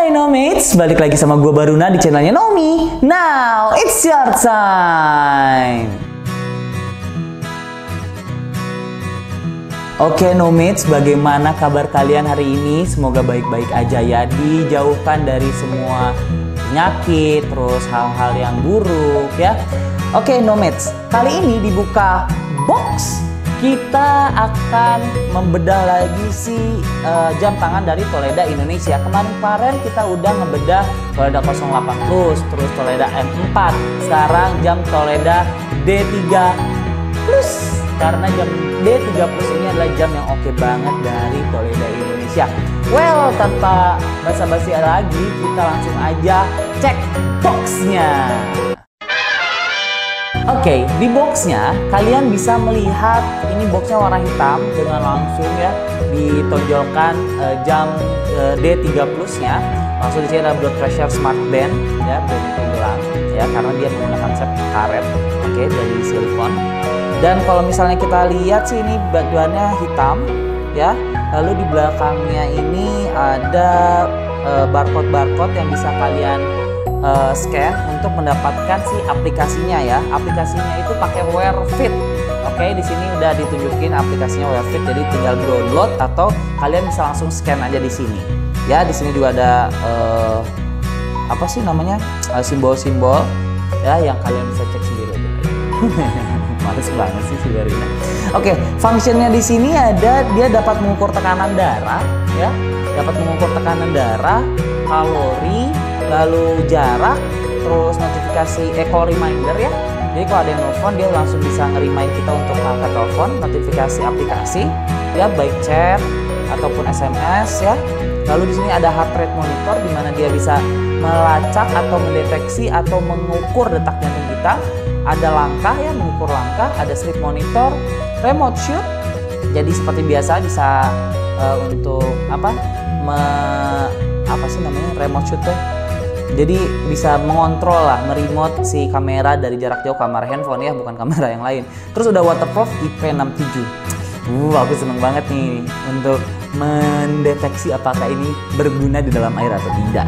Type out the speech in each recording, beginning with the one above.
Hai Nomates, balik lagi sama gue Baruna di channelnya Nomi. Now it's your time. Oke Nomates, bagaimana kabar kalian hari ini? Semoga baik-baik aja ya, dijauhkan dari semua penyakit, terus hal-hal yang buruk ya. Oke Nomates, kali ini dibuka box. Kita akan membedah lagi si jam tangan dari Toledo Indonesia. Kemarin kita udah ngebedah Toledo 08 Plus, terus Toledo M4. Sekarang jam Toledo D3 Plus. Karena jam D3 Plus ini adalah jam yang oke banget dari Toledo Indonesia. Well, tanpa basa-basi lagi, kita langsung aja cek boxnya. Oke, di boxnya kalian bisa melihat ini boxnya warna hitam dengan langsung ya ditonjolkan jam D3 Plus-nya. Langsung di sini ada blood pressure smart band ya, band itu gelang ya karena dia menggunakan konsep karet, oke, dari silikon. Dan kalau misalnya kita lihat sih ini bagiannya hitam ya. Lalu di belakangnya ini ada barcode yang bisa kalian scan untuk mendapatkan si aplikasinya ya. Aplikasinya itu pakai Wear Fit. Oke, di sini udah ditunjukin aplikasinya Wear Fit, jadi tinggal download atau kalian bisa langsung scan aja di sini. Ya, di sini juga ada apa sih namanya? Simbol-simbol ya yang kalian bisa cek sendiri aja. Males banget sih sebenarnya. Oke, functionnya di sini ada dia dapat mengukur tekanan darah ya, dapat mengukur tekanan darah, kalori, lalu jarak, terus notifikasi call reminder ya. Jadi kalau ada yang nelfon dia langsung bisa nge-remind kita untuk angkat telepon, notifikasi aplikasi ya, baik chat ataupun SMS ya. Lalu di sini ada heart rate monitor di mana dia bisa melacak atau mendeteksi atau mengukur detak jantung kita. Ada langkah ya, mengukur langkah, ada sleep monitor, remote shoot. Jadi seperti biasa bisa untuk apa sih namanya remote shoot tuh. Jadi bisa mengontrol lah, meremote si kamera dari jarak jauh, kamera handphone ya, bukan kamera yang lain. Terus udah waterproof IP67. Aku seneng banget nih untuk mendeteksi apakah ini berguna di dalam air atau tidak.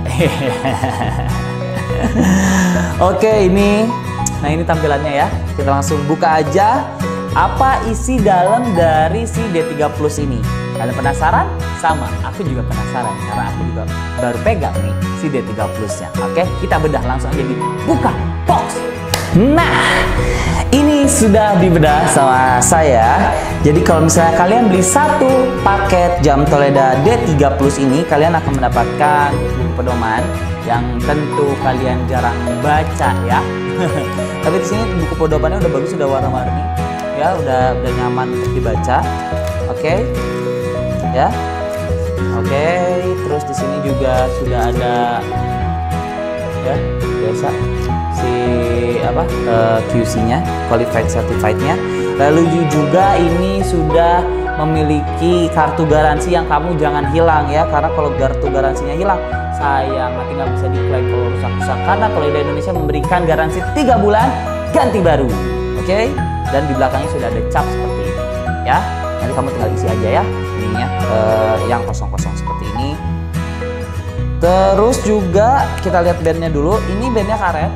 Oke, ini tampilannya ya. Kita langsung buka aja apa isi dalam dari si D3 Plus ini. Kalian penasaran? Sama, aku juga penasaran karena aku juga baru pegang nih si D3 Plus-nya. Oke, kita bedah langsung aja di buka box. Nah, ini sudah dibedah sama saya. Jadi kalau misalnya kalian beli satu paket jam Toledo D3 Plus ini, kalian akan mendapatkan buku pedoman yang tentu kalian jarang baca ya. Tapi di sini buku pedomannya udah bagus, udah warna-warni ya, udah nyaman untuk dibaca. Oke. Ya. Oke, terus di sini juga sudah ada ya, biasa si QC-nya, qualified certified-nya. Lalu juga ini sudah memiliki kartu garansi yang kamu jangan hilang ya, karena kalau kartu garansinya hilang sayang, nanti nggak bisa diklaim kalau rusak-rusak, karena Toledo Indonesia memberikan garansi 3 bulan ganti baru. Oke, dan di belakangnya sudah ada cap seperti ini ya. Nanti kamu tinggal isi aja ya ininya, yang kosong-kosong seperti ini. Terus juga kita lihat bandnya dulu. Ini bandnya karet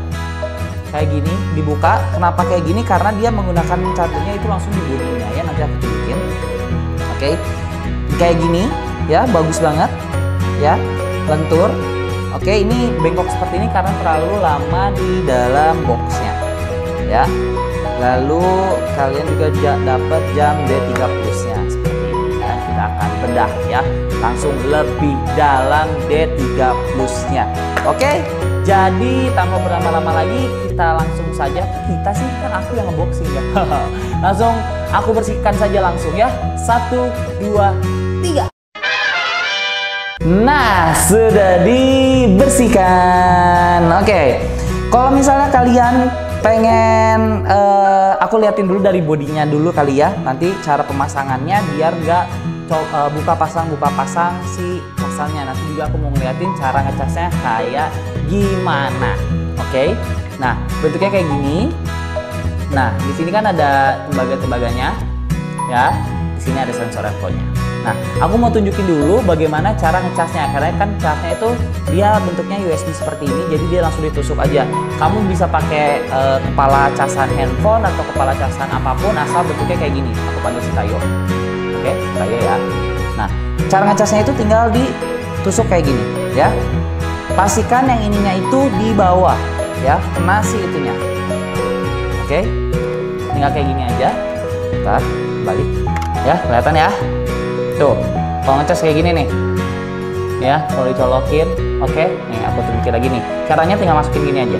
kayak gini, dibuka. Kenapa kayak gini? Karena dia menggunakan catunya itu langsung di bodinya ya, nanti aku tunjukin. Oke, kayak gini ya, bagus banget ya, lentur. Oke, ini bengkok seperti ini karena terlalu lama di dalam boxnya ya. Lalu kalian juga dapat jam D3 Plus-nya seperti ini ya. Kita akan bedah ya, langsung lebih dalam D3 Plus-nya. Oke, jadi tanpa berlama-lama lagi kita langsung saja, kita sih kan aku yang nge-boxing ya. Langsung aku bersihkan saja langsung ya. 1, 2, 3. Nah, sudah dibersihkan. Oke, kalau misalnya kalian pengen aku liatin dulu dari bodinya dulu kali ya, nanti cara pemasangannya biar nggak buka pasang si casannya. Nanti juga aku mau ngeliatin cara ngecasnya kayak gimana. Oke, nah bentuknya kayak gini. Nah di sini kan ada tembaga-tembaganya ya, di sini ada sensor echo-nya. Nah, aku mau tunjukin dulu bagaimana cara ngecasnya, karena kan casnya itu dia bentuknya USB seperti ini, jadi dia langsung ditusuk aja. Kamu bisa pakai kepala casan handphone atau kepala casan apapun, asal bentuknya kayak gini. Aku panggil si Tayo. Oke, Tayo ya. Nah, cara ngecasnya itu tinggal ditusuk kayak gini, ya. Pastikan yang ininya itu di bawah, ya, kena si itunya. Oke, tinggal kayak gini aja. Bentar, balik, ya, kelihatan ya. Tuh, kalau ngecas kayak gini nih, ya, kalau dicolokin, oke, nih aku tunjukin lagi nih. Caranya tinggal masukin gini aja,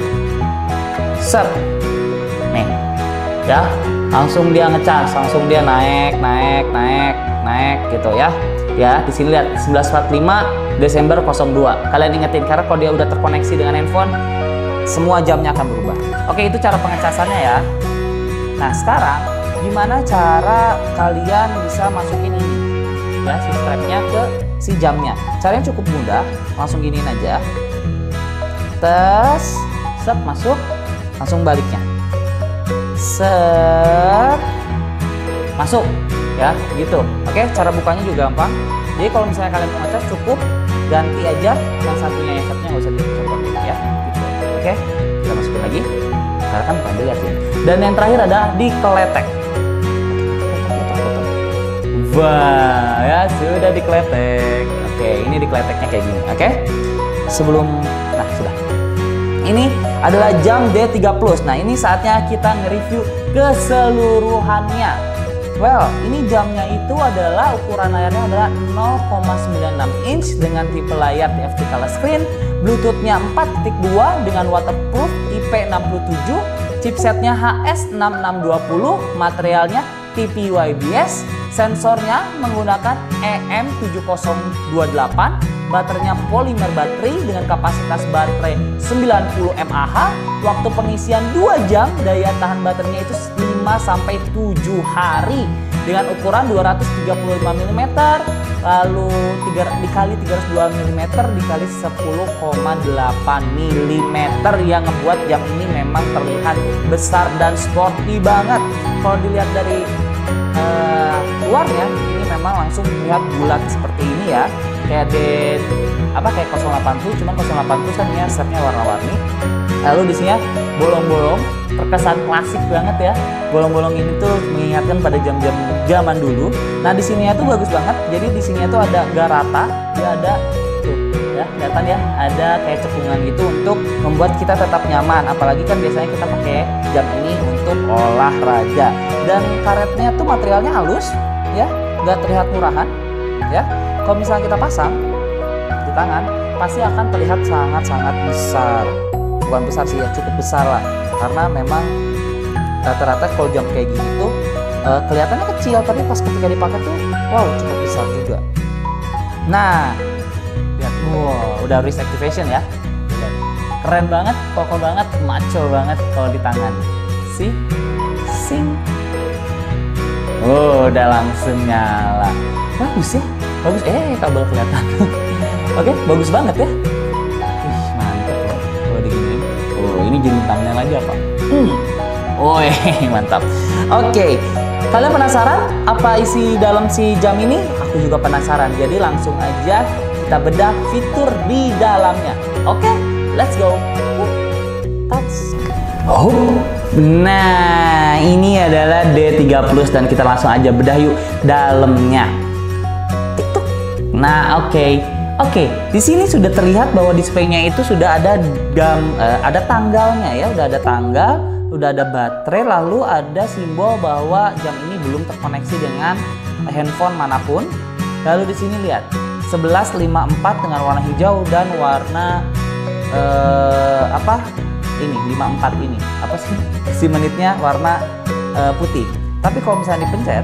set, nih, ya, langsung dia ngecas, langsung dia naik gitu ya. Ya, di sini lihat 1945 Desember 02. Kalian ingetin karena kalau dia udah terkoneksi dengan handphone, semua jamnya akan berubah. Oke, itu cara pengecasannya ya. Nah, sekarang gimana cara kalian bisa masukin ini? Ya, si strapnya ke si jamnya. Caranya cukup mudah, langsung giniin aja. Tes, set, masuk, langsung baliknya. Set, masuk, ya, gitu. Oke, cara bukanya juga gampang. Jadi kalau misalnya kalian mau ngecas, cukup ganti aja yang satunya, yang satunya nggak usah dicopotin ya. Gitu. Oke, kita masukin lagi. Karena kan bukan dilihatin. Dan yang terakhir ada dikeletek. Wah, ya sudah dikeletek. Oke, ini dikeleteknya kayak gini. Oke, sebelum, nah sudah. Ini adalah jam D3 Plus. Nah, ini saatnya kita nge-review keseluruhannya. Well, ini jamnya itu adalah ukuran layarnya adalah 0,96 inch dengan tipe layar TFT color screen, Bluetooth-nya 4.2 dengan waterproof IP67, chipsetnya HS6620, materialnya TPU-ABS, sensornya menggunakan EM7028, baterainya polymer baterai dengan kapasitas baterai 90 mAh, waktu pengisian 2 jam, daya tahan baterainya itu 5-7 hari dengan ukuran 235 mm, lalu dikali 302 mm dikali 10,8 mm yang ngebuat jam ini memang terlihat besar dan sporty banget. Kalau dilihat dari luarnya, ini memang langsung terlihat bulat seperti ini ya, kayak kayak 080, cuman 080 kan ya setnya warna-warni. Lalu di sini ya bolong-bolong, terkesan klasik banget ya. Bolong-bolong ini tuh mengingatkan pada jam-jam zaman dulu. Nah, di sini tuh bagus banget. Jadi di sini tuh ada nggak rata, dia ada tuh ya, kelihatan ya, ada kayak cekungan gitu untuk membuat kita tetap nyaman. Apalagi kan biasanya kita pakai jam ini untuk olahraga. Dan karetnya tuh materialnya halus ya, nggak terlihat murahan ya. Kalau misalnya kita pasang di tangan, pasti akan terlihat sangat-sangat besar. Bukan besar sih ya, cukup besar lah. Karena memang rata-rata kalau jam kayak gini tuh kelihatannya kecil, tapi pas ketika dipakai tuh wow, cukup besar juga. Nah, lihat, wow, udah wrist activation ya. Keren banget, kokoh banget, maco banget kalau di tangan. Sing. Oh, udah langsung nyala. Bagus ya, bagus. Kabel kelihatan. Oke, bagus banget ya. Ih, mantap loh kalau diginiin. Oh, ini jadi thumbnail lagi apa? Oh, mantap. Oke, kalian penasaran apa isi dalam si jam ini? Aku juga penasaran. Jadi langsung aja kita bedah fitur di dalamnya. Oke, let's go. Nah, ini adalah D3 Plus dan kita langsung aja bedah yuk dalamnya. Nah, oke. Di sini sudah terlihat bahwa displaynya itu sudah ada ada tanggalnya ya, udah ada tanggal, udah ada baterai, lalu ada simbol bahwa jam ini belum terkoneksi dengan handphone manapun. Lalu di sini lihat 1154 dengan warna hijau dan warna ini 54 ini apa sih si menitnya warna putih. Tapi kalau misalnya dipencet,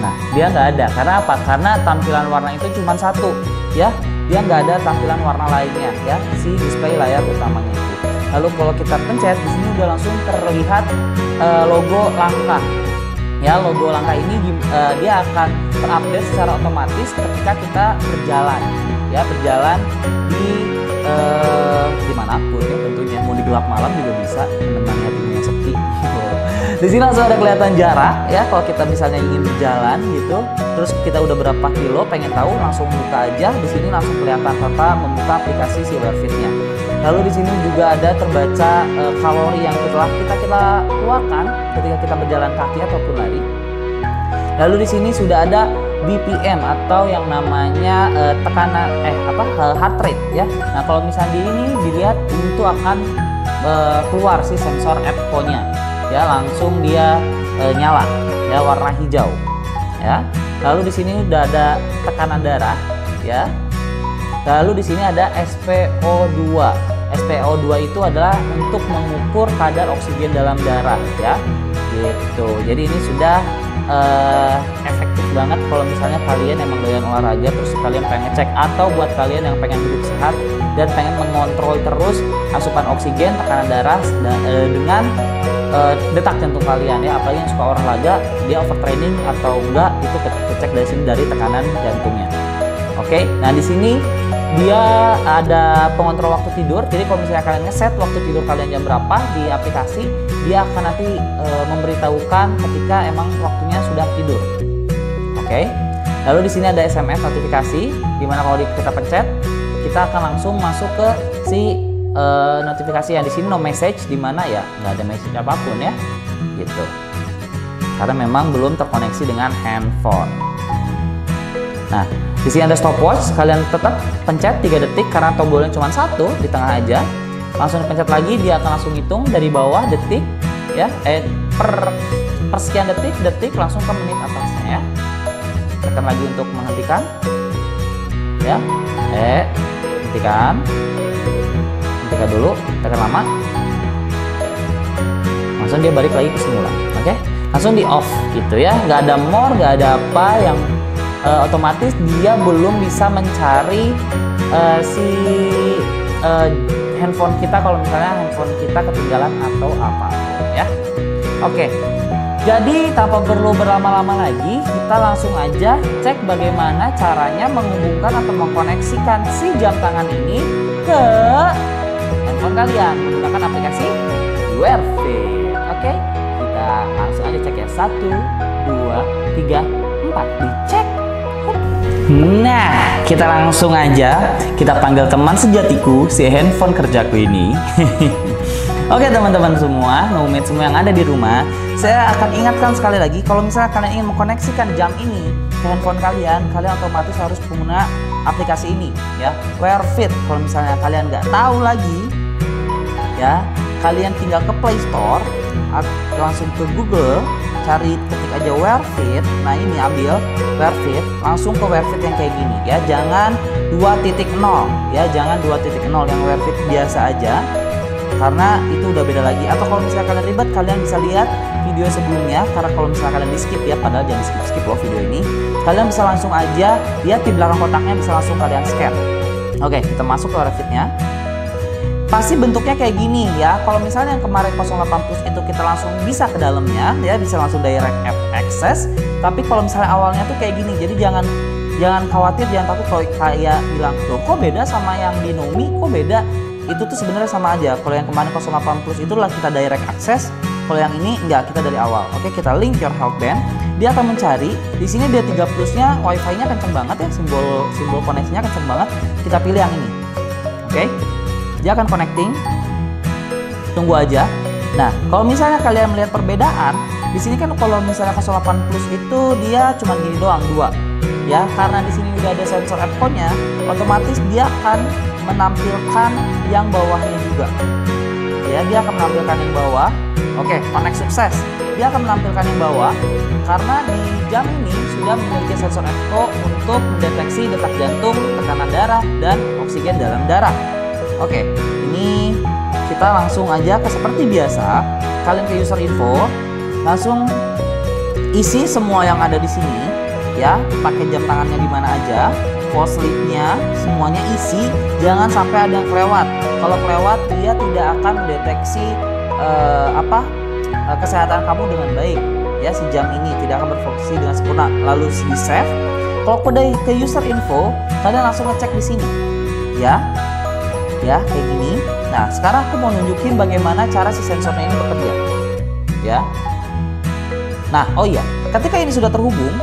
nah dia nggak ada. Karena apa? Karena tampilan warna itu cuma satu ya, dia nggak ada tampilan warna lainnya ya, si display layar utamanya itu. Lalu kalau kita pencet di sini udah langsung terlihat logo langkah ya. Logo langkah ini dia akan terupdate secara otomatis ketika kita berjalan ya, berjalan di manapun ya tentunya, mau di gelap malam juga bisa menemani hatimu yang sepi. Di sini langsung ada kelihatan jarak ya, kalau kita misalnya ingin berjalan gitu, terus kita udah berapa kilo, pengen tahu, langsung buka aja. Di sini langsung kelihatan tanpa membuka aplikasi si Wear Fit-nya. Lalu di sini juga ada terbaca kalori yang telah kita keluarkan ketika kita berjalan kaki ataupun lari. Lalu di sini sudah ada BPM atau yang namanya tekanan heart rate ya. Nah, kalau misalnya ini dilihat itu akan keluar si sensor EPCO-nya ya, langsung dia nyala ya, warna hijau ya. Lalu di sini udah ada tekanan darah ya. Lalu di sini ada SpO2. SpO2 itu adalah untuk mengukur kadar oksigen dalam darah ya. Gitu. Jadi ini sudah efektif banget kalau misalnya kalian emang doyan olahraga terus kalian pengen ngecek, atau buat kalian yang pengen hidup sehat dan pengen mengontrol terus asupan oksigen, tekanan darah dengan detak jantung kalian ya. Apalagi yang suka olahraga, dia overtraining atau enggak, itu cek dari sini dari tekanan jantungnya. Oke, nah di sini dia ada pengontrol waktu tidur. Jadi kalau misalnya kalian ngeset waktu tidur kalian jam berapa di aplikasi, dia akan nanti memberitahukan ketika emang waktunya sudah tidur. Oke. Lalu di sini ada SMS notifikasi, dimana kalau kita pencet, kita akan langsung masuk ke si notifikasi yang di sini no message, dimana ya nggak ada message apapun ya, gitu. Karena memang belum terkoneksi dengan handphone. Nah, di sini ada stopwatch, kalian tetap pencet 3 detik karena tombolnya cuma satu di tengah aja. Langsung pencet lagi, dia akan langsung hitung dari bawah detik ya, per sekian detik langsung ke menit atasnya ya. Tekan lagi untuk menghentikan ya, hentikan dulu, tekan lama, langsung dia balik lagi ke semula. Oke, langsung di off gitu ya, nggak ada more, nggak ada apa yang otomatis dia belum bisa mencari si handphone kita kalau misalnya handphone kita ketinggalan atau apa ya. Oke, jadi tanpa perlu berlama-lama lagi, kita langsung aja cek bagaimana caranya menghubungkan atau mengkoneksikan si jam tangan ini ke handphone kalian menggunakan aplikasi Wear Fit. Oke, kita langsung aja cek ya, 1, 2, 3, 4, dicek. Nah, kita langsung aja kita panggil teman sejatiku, si handphone kerjaku ini. Oke teman-teman semua, nomad semua yang ada di rumah, saya akan ingatkan sekali lagi, kalau misalnya kalian ingin mengkoneksikan jam ini ke handphone kalian, kalian otomatis harus pengguna aplikasi ini ya, Wear Fit. Kalau misalnya kalian nggak tahu lagi ya, kalian tinggal ke Play Store atau langsung ke Google, cari, ketik aja Wear Fit. Nah ini ambil Wear Fit, langsung ke Wear Fit yang kayak gini ya, jangan 2.0 ya, jangan 2.0, yang Wear Fit biasa aja, karena itu udah beda lagi. Atau kalau misalnya kalian ribet, kalian bisa lihat video sebelumnya, karena kalau misalnya kalian di skip ya, padahal jangan di skip loh video ini, kalian bisa langsung aja lihat di belakang kotaknya, bisa langsung kalian scan. Oke, kita masuk ke Wear Fit-nya. Pasti bentuknya kayak gini ya. Kalau misalnya yang kemarin 08 Plus itu kita langsung bisa ke dalamnya ya, bisa langsung direct app access. Tapi kalau misalnya awalnya tuh kayak gini, jadi jangan khawatir, jangan takut kalau kayak bilang tuh kok beda sama yang di Nomi, kok beda. Itu tuh sebenarnya sama aja. Kalau yang kemarin 08 Plus itulah kita direct access. Kalau yang ini enggak, kita dari awal. Oke, kita link your health band. Dia akan mencari. Di sini dia 3 plusnya, wifi-nya kenceng banget ya, simbol koneksinya kenceng banget. Kita pilih yang ini. Oke. Dia akan connecting. Tunggu aja. Nah, kalau misalnya kalian melihat perbedaan, di sini kan kalau misalnya 08 Plus itu dia cuma gini doang, 2. Ya, karena di sini udah ada sensor EPCO-nya, otomatis dia akan menampilkan yang bawahnya juga. Ya, dia akan menampilkan yang bawah. Oke, connect sukses. Dia akan menampilkan yang bawah karena di jam ini sudah memiliki sensor EPCO untuk mendeteksi detak jantung, tekanan darah, dan oksigen dalam darah. Oke, ini kita langsung aja ke seperti biasa. Kalian ke user info, langsung isi semua yang ada di sini ya, pakai jam tangannya di mana aja, pulse sleep-nya semuanya isi, jangan sampai ada yang kelewat. Kalau kelewat dia tidak akan mendeteksi kesehatan kamu dengan baik ya, si jam ini tidak akan berfungsi dengan sempurna. Lalu di save. Kalau kode ke user info, kalian langsung ngecek di sini ya kayak gini. Nah sekarang aku mau nunjukin bagaimana cara si sensornya ini bekerja. ya. Nah, oh iya, ketika ini sudah terhubung,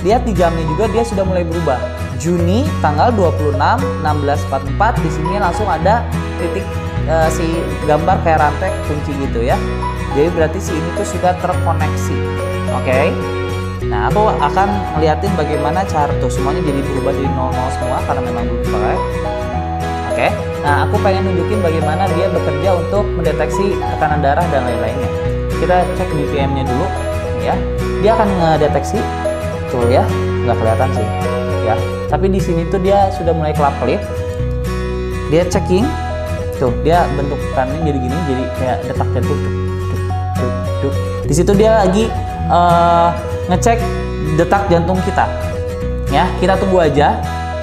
lihat di jamnya juga dia sudah mulai berubah. Juni tanggal 26 16.44, di sini langsung ada titik si gambar kayak rantai kunci gitu ya. Jadi berarti si ini tuh sudah terkoneksi. Oke. Nah, aku akan ngeliatin bagaimana cara tuh semuanya jadi berubah jadi 00 semua karena memang belum dipakai. Oke. Nah, aku pengen nunjukin bagaimana dia bekerja untuk mendeteksi tekanan darah dan lain-lainnya. Kita cek BPM-nya dulu ya. Dia akan ngedeteksi tuh ya, nggak kelihatan sih ya. Tapi di sini tuh dia sudah mulai kelap-kelip. Dia checking tuh, dia bentukannya jadi gini, jadi kayak detak jantung. Di situ dia lagi ngecek detak jantung kita. Ya, kita tunggu aja.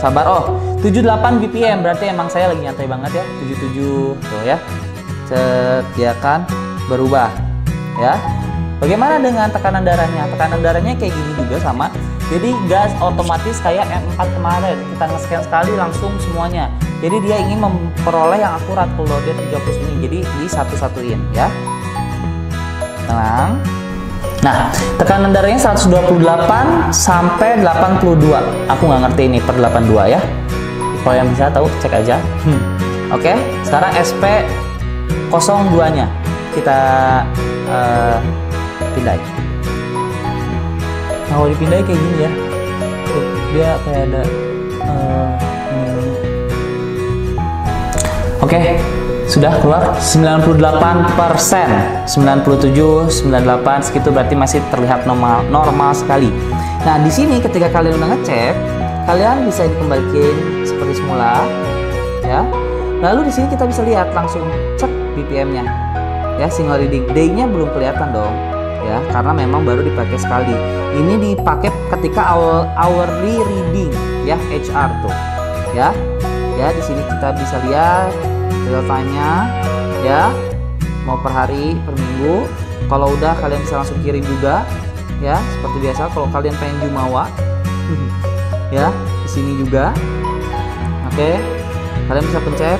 Sabar. Oh, 78 BPM berarti emang saya lagi nyantai banget ya. 77 tuh ya. Set, dia akan berubah ya. Bagaimana dengan tekanan darahnya? Tekanan darahnya kayak gini juga sama. Jadi gas otomatis kayak M4 kemarin. Kita nge-scan sekali langsung semuanya. Jadi dia ingin memperoleh yang akurat kalau dia 30 ini. Jadi di satu-satuin ya. Tenang. Nah, tekanan darahnya 128 sampai 82. Aku nggak ngerti ini per 82 ya. Kalau yang bisa tahu cek aja. Oke, sekarang SP02-nya kita pindahin. Nah, kalau dipindahin kayak gini ya. Tuh, dia kayak ada ini. Oke. Sudah keluar 98%, 97, 98 segitu berarti masih terlihat normal sekali. Nah, di sini ketika kalian udah ngecek, kalian bisa dikembalikan seperti semula ya. Lalu di sini kita bisa lihat langsung cek BPM-nya. Ya, single reading. Day-nya belum kelihatan dong ya, karena memang baru dipakai sekali. Ini dipakai ketika hourly reading ya, HR tuh. Ya. Ya, di sini kita bisa lihat real time-nya ya, mau per hari, per minggu. Kalau udah kalian bisa langsung kirim juga ya, seperti biasa. Kalau kalian pengen jumawa ya, di sini juga. Oke, kalian bisa pencet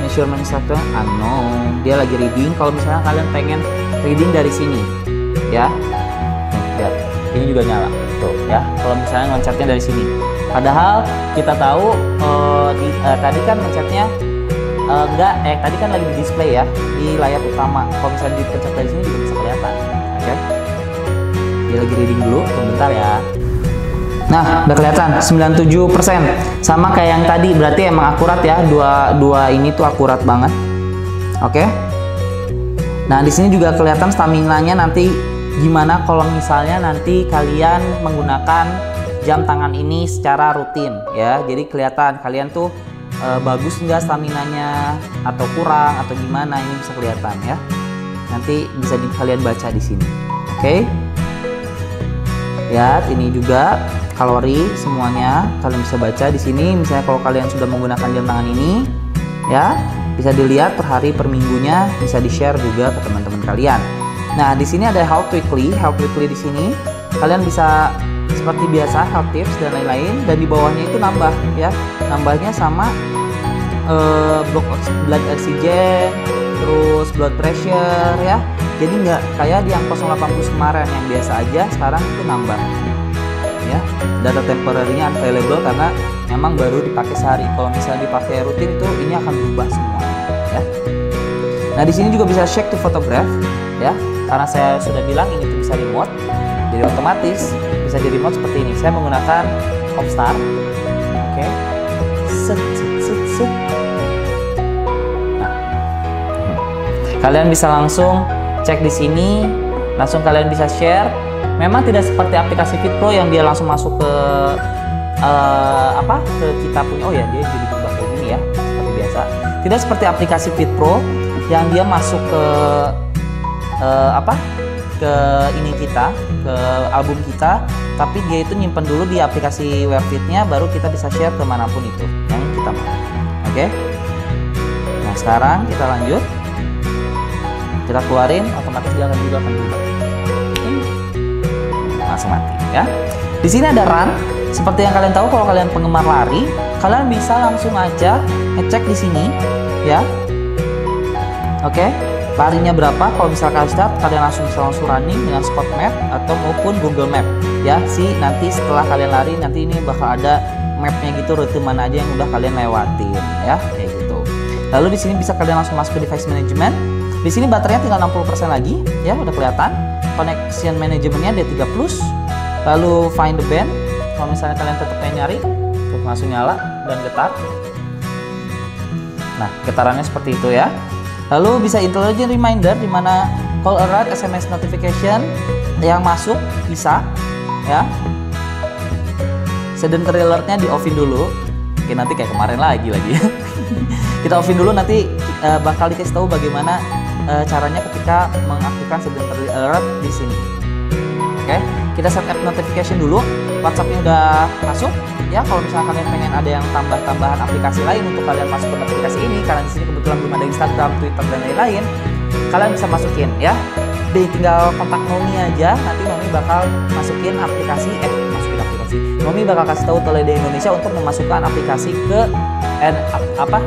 measurement instructor unknown, dia lagi reading. Kalau misalnya kalian pengen reading dari sini ya, nih, lihat ini juga nyala tuh ya. Kalau misalnya mencetnya dari sini, padahal kita tahu tadi kan mencetnya tadi kan lagi di display ya di layar utama. Kalau misalnya dipencet dari sini juga bisa kelihatan. Oke. Dia lagi reading dulu, sebentar ya. Nah, udah kelihatan 97%. Sama kayak yang tadi, berarti emang akurat ya. Dua ini tuh akurat banget. Oke. Nah, di sini juga kelihatan stamina-nya nanti gimana kalau misalnya nanti kalian menggunakan jam tangan ini secara rutin ya. Jadi kelihatan kalian tuh bagus nggak staminanya atau kurang atau gimana, ini bisa kelihatan ya. Nanti bisa kalian baca di sini. Oke. Lihat ini juga kalori semuanya kalian bisa baca di sini. Misalnya kalau kalian sudah menggunakan jam tangan ini ya, bisa dilihat per hari per minggunya, bisa di-share juga ke teman-teman kalian. Nah, di sini ada health weekly di sini. Kalian bisa seperti biasa health tips dan lain-lain, dan di bawahnya itu nambah ya. Nambahnya sama blood oxygen, terus blood pressure ya. Jadi nggak kayak di yang 080 kemarin yang biasa aja, sekarang itu nambah ya. Data temporary-nya unavailable karena memang baru dipakai sehari. Kalau misalnya dipakai rutin itu ini akan berubah semua ya. Nah, di sini juga bisa check to photograph ya, karena saya sudah bilang ini tuh bisa remote, jadi otomatis bisa di remote seperti ini. Saya menggunakan Popstar. Oke. Set. Nah. Kalian bisa langsung cek di sini, langsung kalian bisa share. Memang tidak seperti aplikasi FitPro yang dia langsung masuk ke ke kita punya. Oh ya, dia jadi berubah kayak gini ya, seperti biasa. Tidak seperti aplikasi FitPro yang dia masuk ke ke ini kita, ke album kita, tapi dia itu nyimpen dulu di aplikasi Wearfit-nya, baru kita bisa share kemanapun itu yang kita mau. Oke. Nah, sekarang kita lanjut, kita keluarin, otomatis dia juga akan berubah. Langsung mati ya. Di sini ada run, seperti yang kalian tahu kalau kalian penggemar lari, kalian bisa langsung aja ngecek di sini ya. Oke. larinya berapa. Kalau misalkan start, kalian langsung running dengan Scott Map atau maupun Google Map ya. Nanti setelah kalian lari, nanti ini bakal ada mapnya gitu, rute mana aja yang udah kalian lewatin ya, kayak gitu. Lalu di sini bisa kalian langsung masuk ke device management. Di sini baterainya tinggal 60% lagi ya, udah kelihatan. Connection manajemennya D3 Plus. Lalu find the band, kalau misalnya kalian tetap pengen nyari, tuh langsung nyala dan getar. Nah, getarannya seperti itu ya. Lalu bisa intelligent reminder, dimana call alert, SMS notification yang masuk bisa ya. Sedentary alertnya di offin dulu. Oke, nanti kayak kemarin lagi kita offin dulu, nanti bakal dikasih tahu bagaimana caranya ketika mengaktifkan sedentary alert di sini. Oke, kita set app notification dulu. WhatsApp-nya udah masuk ya. Kalau misalnya kalian pengen ada yang tambahan aplikasi lain untuk kalian masuk ke notifikasi ini, karena di sini kebetulan belum ada Instagram, Twitter dan lain-lain, kalian bisa masukin ya. Tinggal kontak Nomi aja, nanti Nomi bakal masukin aplikasi. Nomi bakal kasih tahu Toledo Indonesia untuk memasukkan aplikasi ke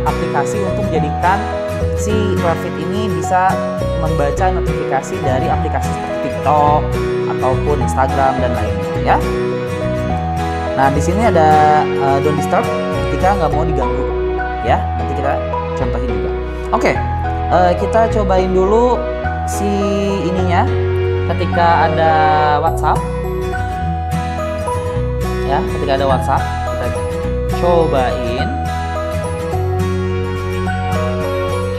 aplikasi untuk menjadikan si Webfit ini bisa membaca notifikasi dari aplikasi seperti TikTok ataupun Instagram dan lainnya ya. Nah, di sini ada don't disturb ketika nggak mau diganggu ya. Nanti kita contohin juga. Oke, kita cobain dulu si ininya ketika ada WhatsApp ya. Ketika ada WhatsApp, kita cobain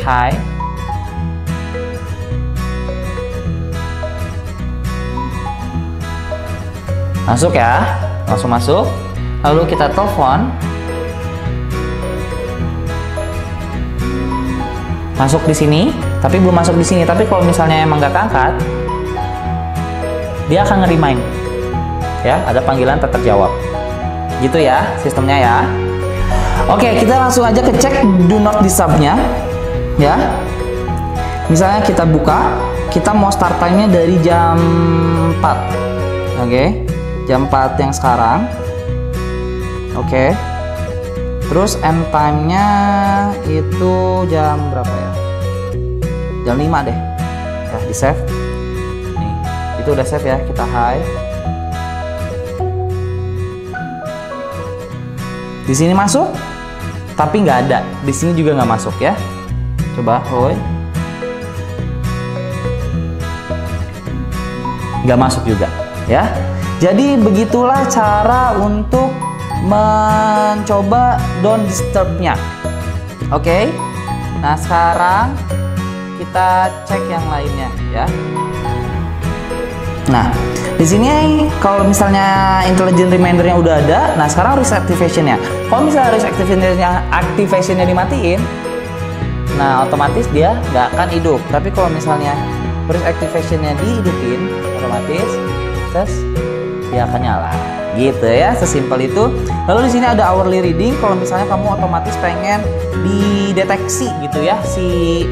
Hai. Masuk ya, langsung masuk. Lalu kita telepon. Masuk di sini, tapi belum masuk di sini. Tapi kalau misalnya emang nggak keangkat, dia akan nge-remind. Ya, ada panggilan tak terjawab. Gitu ya sistemnya ya. Oke, kita langsung aja ke cek do not disturb-nya. Ya. Misalnya kita buka, kita mau start time-nya dari jam 4. Oke. Jam 4 yang sekarang. Oke. Terus end time-nya itu jam berapa ya? Jam 5 deh. Ya, di save. Nih, itu udah save ya. Kita high. Di sini masuk, tapi nggak ada. Di sini juga nggak masuk ya. Coba, hoi. Nggak masuk juga, ya. Jadi begitulah cara untuk mencoba don't disturb-nya. Oke. Nah, sekarang kita cek yang lainnya, ya. Nah, di sini kalau misalnya intelligent reminder-nya udah ada, nah sekarang risk activation-nya. Kalau misalnya risk activation-nya dimatiin, nah otomatis dia nggak akan hidup. Tapi kalau misalnya risk activation-nya dihidupin, otomatis terus dia akan nyala. Gitu ya, sesimpel itu. Lalu di sini ada hourly reading. Kalau misalnya kamu otomatis pengen dideteksi gitu ya si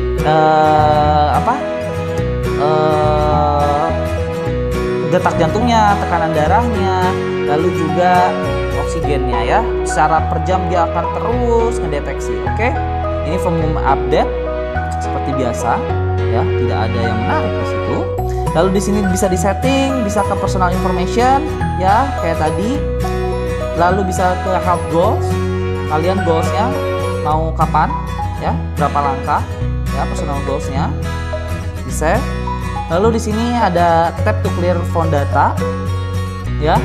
detak jantungnya, tekanan darahnya, lalu juga oksigennya ya. Secara per jam dia akan terus ngedeteksi. Oke. Ini volume update seperti biasa ya, tidak ada yang menarik di situ. Lalu di sini bisa disetting, bisa ke personal information ya kayak tadi. Lalu bisa ke health goals. Kalian goalsnya mau kapan ya, berapa langkah ya, personal goalsnya di save. Lalu di sini ada tab to clear phone data, ya,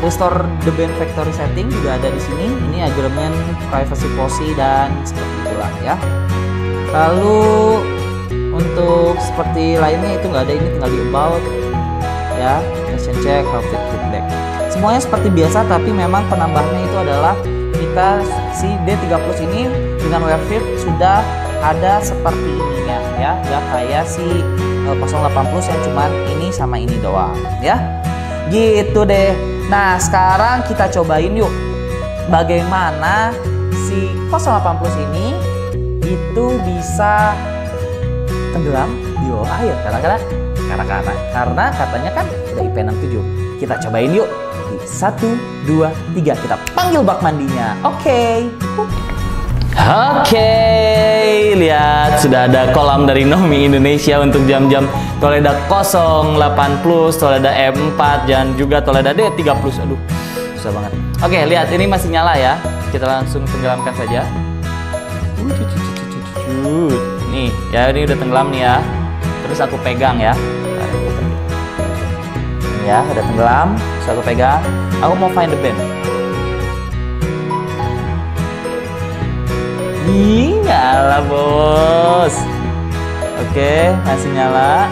restore the band factory setting juga ada di sini. Ini agreement, privacy policy dan seperti itulah ya. Lalu untuk seperti lainnya itu nggak ada, ini tinggal di about, ya, session check, health feedback. Semuanya seperti biasa, tapi memang penambahannya itu adalah kita si D3 Plus ini dengan Webfit sudah ada seperti ininya ya, nggak kayak si 08 Plus yang cuman ini sama ini doang ya, gitu deh. Nah sekarang kita cobain yuk bagaimana si 08 Plus ini itu bisa tenggelam di bawah air karena katanya kan udah IP67. Kita cobain yuk di 1, 2, 3 kita panggil bak mandinya. Oke. Oke, lihat sudah ada kolam dari Nomi Indonesia untuk jam-jam Toledo 08 Plus, Toledo M4 dan juga Toledo D3 Plus. Aduh, susah banget. Oke, lihat ini masih nyala ya. Kita langsung tenggelamkan saja. Nih, ya ini udah tenggelam nih ya. Terus aku pegang ya. Ya, udah tenggelam. Terus aku pegang. Aku mau find the band. Ih, nyala bos. Oke, masih nyala.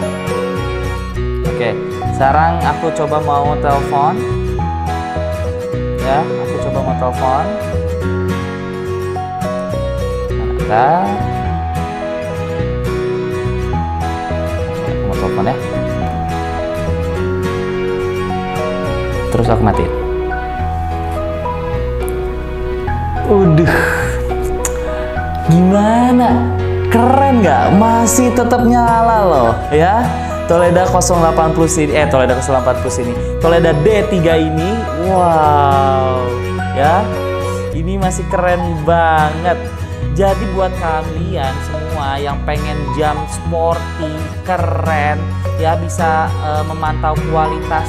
Oke, sekarang aku coba mau telepon. Ya, aku coba mau telepon. Manakah? Aku mau telepon ya. Terus aku matiin. Udah. Gimana? Keren nggak? Masih tetap nyala loh ya. Toledo 08 Plus ini, Toledo 08 Plus ini, Toledo D3 ini, wow ya, ini masih keren banget. Jadi buat kalian semua yang pengen jam sporty, keren ya, bisa memantau kualitas,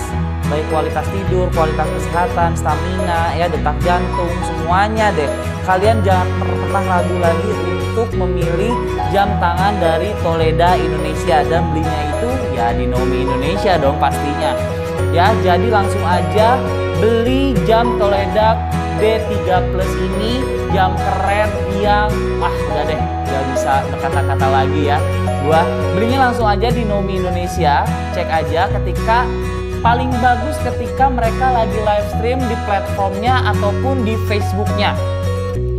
baik kualitas tidur, kualitas kesehatan, stamina, ya, detak jantung, semuanya deh. Kalian jangan pernah ragu lagi untuk memilih jam tangan dari Toledo Indonesia, dan belinya itu ya di Nomi Indonesia dong pastinya. Ya, jadi langsung aja beli jam Toledo D3 Plus ini, jam keren yang udah deh, gak bisa berkata-kata lagi ya. Gua belinya langsung aja di Nomi Indonesia, cek aja ketika paling bagus ketika mereka lagi live stream di platformnya ataupun di Facebooknya.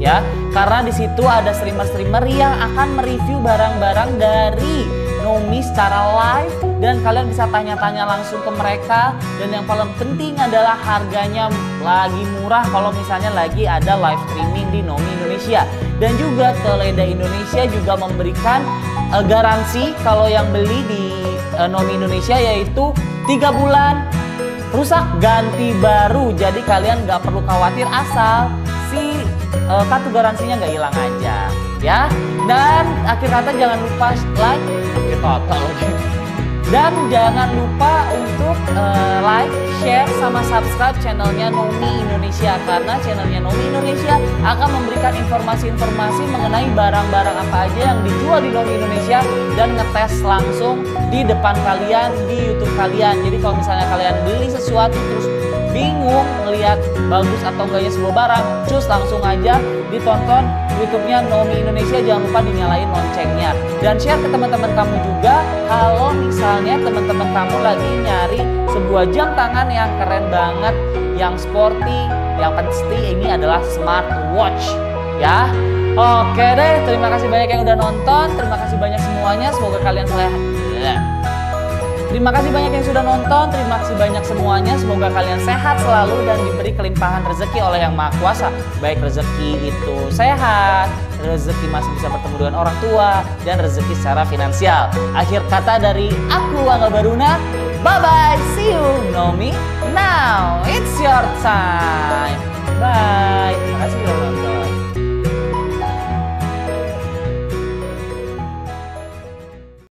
Ya, karena di situ ada streamer-streamer yang akan mereview barang-barang dari Nomi secara live, dan kalian bisa tanya-tanya langsung ke mereka, dan yang paling penting adalah harganya lagi murah kalau misalnya lagi ada live streaming di Nomi Indonesia. Dan juga Toledo Indonesia juga memberikan garansi kalau yang beli di Nomi Indonesia, yaitu 3 bulan rusak ganti baru. Jadi kalian nggak perlu khawatir asal si kartu garansinya nggak hilang aja ya. Dan akhir kata jangan lupa like, akhir kata lagi. Dan jangan lupa untuk like, share, sama subscribe channelnya Nomi Indonesia, karena channelnya Nomi Indonesia akan memberikan informasi-informasi mengenai barang-barang apa aja yang dijual di Nomi Indonesia, dan ngetes langsung di depan kalian di YouTube kalian. Jadi kalau misalnya kalian beli sesuatu terus bingung ngelihat bagus atau enggaknya sebuah barang, cus langsung aja ditonton YouTube-nya Nomi Indonesia. Jangan lupa dinyalain loncengnya dan share ke teman-teman kamu juga. Kalau misalnya teman-teman kamu lagi nyari sebuah jam tangan yang keren banget, yang sporty, yang pasti ini adalah smartwatch ya. Oke deh, terima kasih banyak yang udah nonton, terima kasih banyak semuanya, semoga kalian Terima kasih banyak yang sudah nonton, terima kasih banyak semuanya. Semoga kalian sehat selalu dan diberi kelimpahan rezeki oleh Yang Maha Kuasa. Baik rezeki itu sehat, rezeki masih bisa bertemu dengan orang tua, dan rezeki secara finansial. Akhir kata dari aku, Angga Baruna. Bye-bye, see you Nomi. Now it's your time. Bye.